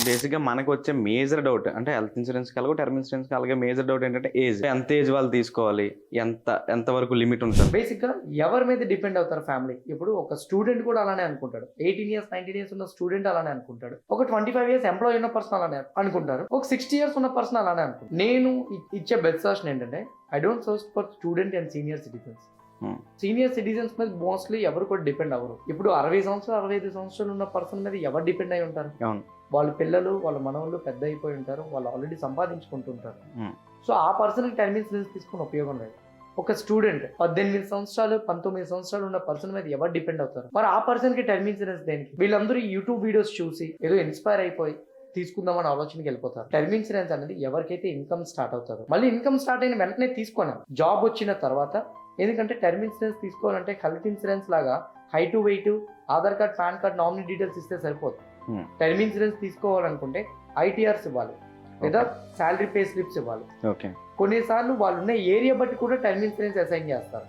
బేసిక్గా మనకు వచ్చే మేజర్ డౌట్ అంటే హెల్త్ ఇన్సూరెన్స్ కలగో టర్మ్ ఇన్సూరెన్స్ కలగే మేజర్ డౌట్ ఏంటంటే ఏజ్. ఎంత ఏజ్ వాళ్ళు తీసుకోవాలి, ఎంత వరకు లిమిట్ ఉంటుంది? బేసిక్ గా ఎవరి మీద డిపెండ్ అవుతారు ఫ్యామిలీ. ఇప్పుడు ఒక స్టూడెంట్ కూడా అలానే అనుకుంటాడు. 18 ఇయర్స్ 19 ఇయర్స్ ఉన్న స్టూడెంట్ అలానే అనుకుంటాడు. ఒక 25 ఇయర్స్ ఎంప్లాయీ ఉన్న పర్సన్ అలానే అనుకుంటారు. ఒక 60 ఇయర్స్ ఉన్న పర్సన్ అలానే అనుకుంటారు. నేను ఇచ్చే బెస్ట్ సజెషన్ ఏంటంటే I don't suggest for student and senior citizens. Senior citizens మీద మోస్ట్లీ ఎవరు కూడా డిపెండ్ అవ్వరు. ఇప్పుడు 60 సంవత్సరాలు 65 సంవత్సరాలు ఉన్న పర్సన్ మీద ఎవరు డిపెండ్ అయి ఉంటారు? వాళ్ళ పిల్లలు వాళ్ళ మనవాళ్ళు పెద్ద అయిపోయి ఉంటారు, వాళ్ళు ఆల్రెడీ సంపాదించుకుంటుంటారు. సో ఆ పర్సన్ టర్మ్ ఇన్సూరెన్స్ తీసుకుని ఉపయోగం లేదు. ఒక స్టూడెంట్ 18 సంవత్సరాలు 19 సంవత్సరాలు ఉన్న పర్సన్ మీద ఎవరు డిపెండ్ అవుతారు? మరి ఆ పర్సన్ కి టర్మ్ ఇన్సూరెన్స్ దేనికి? వీళ్ళందరూ యూట్యూబ్ వీడియోస్ చూసి ఏదో ఇన్స్పైర్ అయిపోయి తీసుకుందామని ఆలోచనకి వెళ్ళిపోతారు. టర్మ్ ఇన్సూరెన్స్ అనేది ఎవరికైతే ఇన్కమ్ స్టార్ట్ అవుతారో, మళ్ళీ ఇన్కమ్ స్టార్ట్ అయిన వెంటనే తీసుకున్నాం జాబ్ వచ్చిన తర్వాత. ఎందుకంటే టర్మ్ ఇన్సూరెన్స్ తీసుకోవాలంటే హెల్త్ ఇన్సూరెన్స్ లాగా height weight Aadhaar card pan card nominee details ఇస్తే సరిపోదు. టర్మ్ ఇన్సూరెన్స్ తీసుకోవాలనుకుంటే ఐటీఆర్స్ ఇవ్వాలి లేదా శాలరీ పే స్లిప్స్ ఇవ్వాలి. కొన్నిసార్లు వాళ్ళు ఉన్న ఏరియా బట్టి కూడా టర్మ్ ఇన్సూరెన్స్ అసైన్ చేస్తారు.